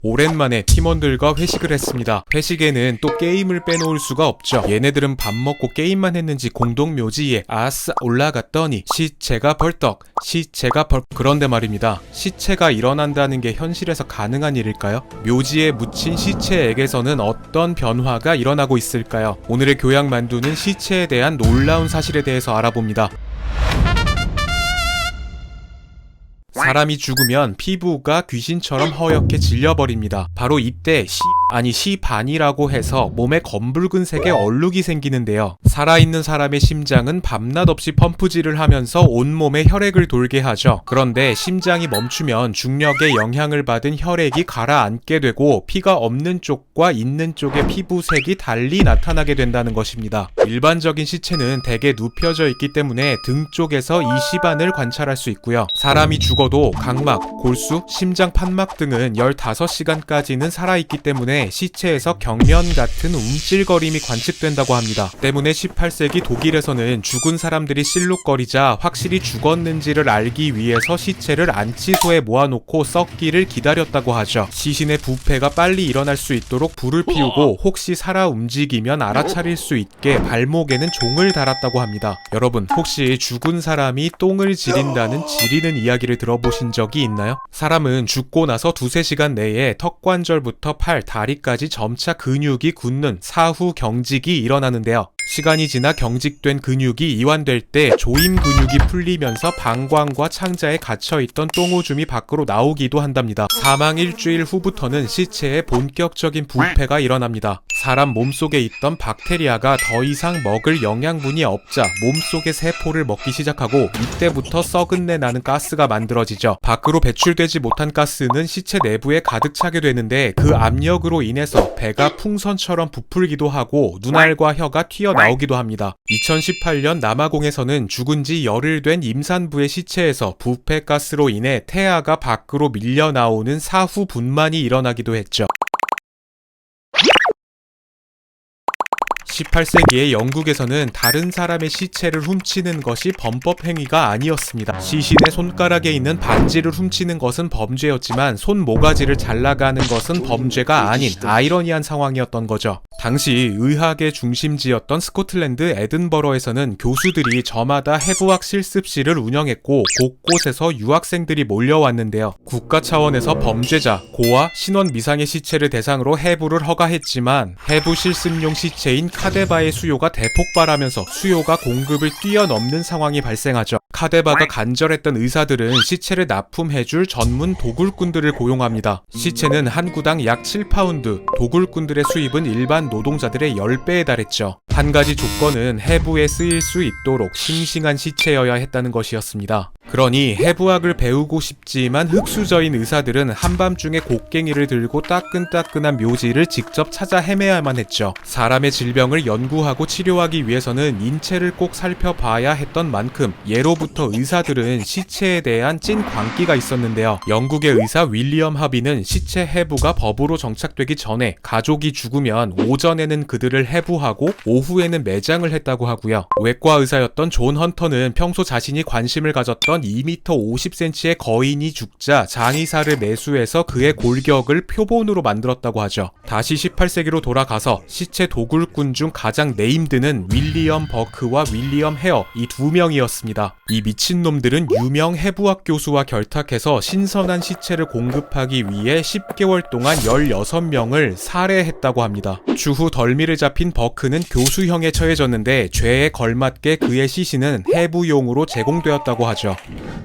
오랜만에 팀원들과 회식을 했습니다. 회식에는 또 게임을 빼놓을 수가 없죠. 얘네들은 밥 먹고 게임만 했는지 공동 묘지에 아싸 올라갔더니 시체가 벌떡, 시체가 그런데 말입니다. 시체가 일어난다는 게 현실에서 가능한 일일까요? 묘지에 묻힌 시체에게서는 어떤 변화가 일어나고 있을까요? 오늘의 교양만두는 시체에 대한 놀라운 사실에 대해서 알아봅니다. 사람이 죽으면 피부가 귀신처럼 허옇게 질려버립니다. 바로 이때 시반이라고 해서 몸에 검붉은 색의 얼룩이 생기는데요. 살아있는 사람의 심장은 밤낮 없이 펌프질을 하면서 온몸에 혈액을 돌게 하죠. 그런데 심장이 멈추면 중력의 영향을 받은 혈액이 가라앉게 되고 피가 없는 쪽과 있는 쪽의 피부색이 달리 나타나게 된다는 것입니다. 일반적인 시체는 대개 눕혀져 있기 때문에 등 쪽에서 이 시반을 관찰할 수 있고요. 사람이 죽어도 각막, 골수, 심장 판막 등은 15시간까지는 살아있기 때문에 시체에서 경련 같은 움찔거림이 관측된다고 합니다. 때문에 18세기 독일에서는 죽은 사람들이 실룩거리자 확실히 죽었는지를 알기 위해서 시체를 안치소에 모아놓고 썩기를 기다렸다고 하죠. 시신의 부패가 빨리 일어날 수 있도록 불을 피우고 혹시 살아 움직이면 알아차릴 수 있게 발목에는 종을 달았다고 합니다. 여러분, 혹시 죽은 사람이 똥을 지린다는 지리는 이야기를 들어보신 적이 있나요? 사람은 죽고 나서 2-3시간 내에 턱관절부터 팔, 다리까지 점차 근육이 굳는 사후 경직이 일어나는데요. 시간이 지나 경직된 근육이 이완될 때 조임 근육이 풀리면서 방광과 창자에 갇혀있던 똥오줌이 밖으로 나오기도 한답니다. 사망 일주일 후부터는 시체에 본격적인 부패가 일어납니다. 사람 몸속에 있던 박테리아가 더 이상 먹을 영양분이 없자 몸속의 세포를 먹기 시작하고 이때부터 썩은 내 나는 가스가 만들어지죠. 밖으로 배출되지 못한 가스는 시체 내부에 가득 차게 되는데 그 압력으로 인해서 배가 풍선처럼 부풀기도 하고 눈알과 혀가 튀어나오기도 합니다. 2018년 남아공에서는 죽은 지 열흘 된 임산부의 시체에서 부패가스로 인해 태아가 밖으로 밀려 나오는 사후 분만이 일어나기도 했죠. 18세기의 영국에서는 다른 사람의 시체를 훔치는 것이 범법 행위가 아니었습니다. 시신의 손가락에 있는 반지를 훔치는 것은 범죄였지만 손모가지를 잘라가는 것은 범죄가 아닌 아이러니한 상황이었던 거죠. 당시 의학의 중심지였던 스코틀랜드 에든버러에서는 교수들이 저마다 해부학 실습실을 운영했고 곳곳에서 유학생들이 몰려왔는데요. 국가 차원에서 범죄자, 고아, 신원 미상의 시체를 대상으로 해부를 허가했지만 해부 실습용 시체인 카데바의 수요가 대폭발하면서 수요가 공급을 뛰어넘는 상황이 발생하죠. 카데바가 간절했던 의사들은 시체를 납품해줄 전문 도굴꾼들을 고용합니다. 시체는 한 구당 약 7파운드, 도굴꾼들의 수입은 일반 노동자들의 10배에 달했죠. 한 가지 조건은 해부에 쓰일 수 있도록 싱싱한 시체여야 했다는 것이었습니다. 그러니 해부학을 배우고 싶지만 흙수저인 의사들은 한밤중에 곡괭이를 들고 따끈따끈한 묘지를 직접 찾아 헤매야만 했죠. 사람의 질병을 연구하고 치료하기 위해서는 인체를 꼭 살펴봐야 했던 만큼 예로부터 의사들은 시체에 대한 찐 광기가 있었는데요. 영국의 의사 윌리엄 하비는 시체 해부가 법으로 정착되기 전에 가족이 죽으면 오전에는 그들을 해부하고 오후에는 매장을 했다고 하고요. 외과 의사였던 존 헌터는 평소 자신이 관심을 가졌던 2m 50cm의 거인이 죽자 장의사를 매수해서 그의 골격을 표본으로 만들었다고 하죠. 다시 18세기로 돌아가서 시체 도굴꾼 중 가장 네임드는 윌리엄 버크와 윌리엄 헤어 이 두 명이었습니다. 이 미친놈들은 유명 해부학 교수와 결탁해서 신선한 시체를 공급하기 위해 10개월 동안 16명을 살해했다고 합니다. 추후 덜미를 잡힌 버크는 교수형에 처해졌는데 죄에 걸맞게 그의 시신은 해부용으로 제공되었다고 하죠.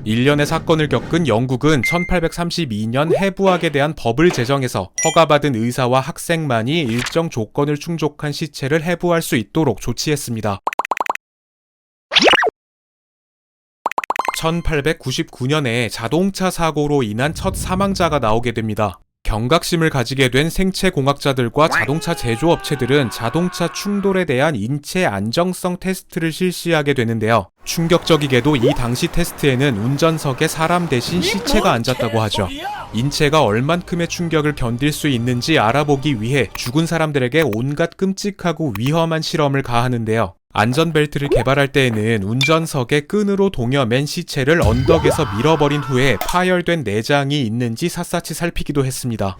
일련의 사건을 겪은 영국은 1832년 해부학에 대한 법을 제정해서 허가받은 의사와 학생만이 일정 조건을 충족한 시체를 해부할 수 있도록 조치했습니다. 1899년에 자동차 사고로 인한 첫 사망자가 나오게 됩니다. 경각심을 가지게 된 생체공학자들과 자동차 제조업체들은 자동차 충돌에 대한 인체 안정성 테스트를 실시하게 되는데요. 충격적이게도 이 당시 테스트에는 운전석에 사람 대신 시체가 앉았다고 하죠. 인체가 얼만큼의 충격을 견딜 수 있는지 알아보기 위해 죽은 사람들에게 온갖 끔찍하고 위험한 실험을 가하는데요. 안전벨트를 개발할 때에는 운전석에 끈으로 동여맨 시체를 언덕에서 밀어버린 후에 파열된 내장이 있는지 샅샅이 살피기도 했습니다.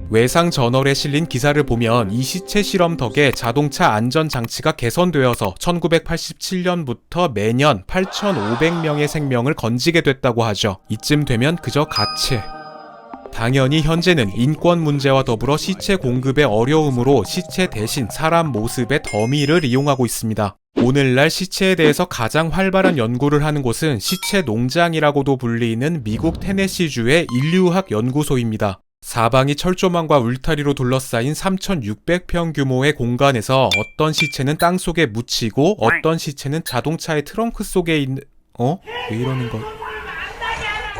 외상 저널에 실린 기사를 보면 이 시체 실험 덕에 자동차 안전장치가 개선되어서 1987년부터 매년 8,500명의 생명을 건지게 됐다고 하죠. 이쯤 되면 그저 가치. 당연히 현재는 인권 문제와 더불어 시체 공급의 어려움으로 시체 대신 사람 모습의 더미를 이용하고 있습니다. 오늘날 시체에 대해서 가장 활발한 연구를 하는 곳은 시체 농장이라고도 불리는 미국 테네시주의 인류학 연구소입니다. 사방이 철조망과 울타리로 둘러싸인 3,600평 규모의 공간에서 어떤 시체는 땅속에 묻히고 어떤 시체는 자동차의 트렁크 속에 있는... 왜 이러는 거...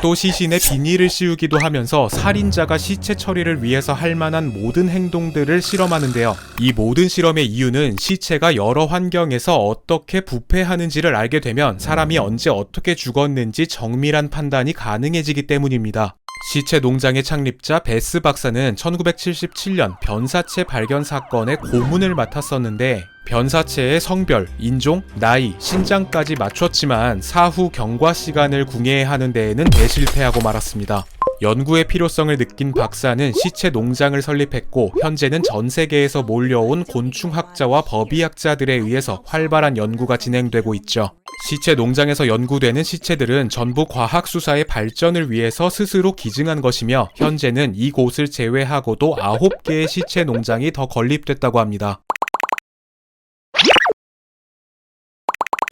또 시신에 비닐을 씌우기도 하면서 살인자가 시체 처리를 위해서 할 만한 모든 행동들을 실험하는데요. 이 모든 실험의 이유는 시체가 여러 환경에서 어떻게 부패하는지를 알게 되면 사람이 언제 어떻게 죽었는지 정밀한 판단이 가능해지기 때문입니다. 시체 농장의 창립자 베스 박사는 1977년 변사체 발견 사건의 고문을 맡았었는데 변사체의 성별, 인종, 나이, 신장까지 맞췄지만 사후 경과 시간을 궁예하는 데에는 대실패하고 말았습니다. 연구의 필요성을 느낀 박사는 시체 농장을 설립했고 현재는 전 세계에서 몰려온 곤충학자와 법의학자들에 의해서 활발한 연구가 진행되고 있죠. 시체 농장에서 연구되는 시체들은 전부 과학 수사의 발전을 위해서 스스로 기증한 것이며 현재는 이곳을 제외하고도 9개의 시체 농장이 더 건립됐다고 합니다.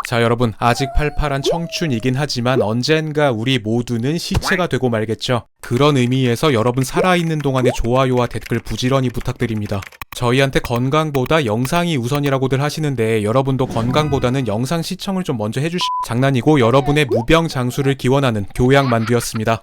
자 여러분, 아직 팔팔한 청춘이긴 하지만 언젠가 우리 모두는 시체가 되고 말겠죠. 그런 의미에서 여러분 살아있는 동안에 좋아요와 댓글 부지런히 부탁드립니다. 저희한테 건강보다 영상이 우선이라고들 하시는데 여러분도 건강보다는 영상 시청을 좀 먼저 장난이고 여러분의 무병장수를 기원하는 교양만두였습니다.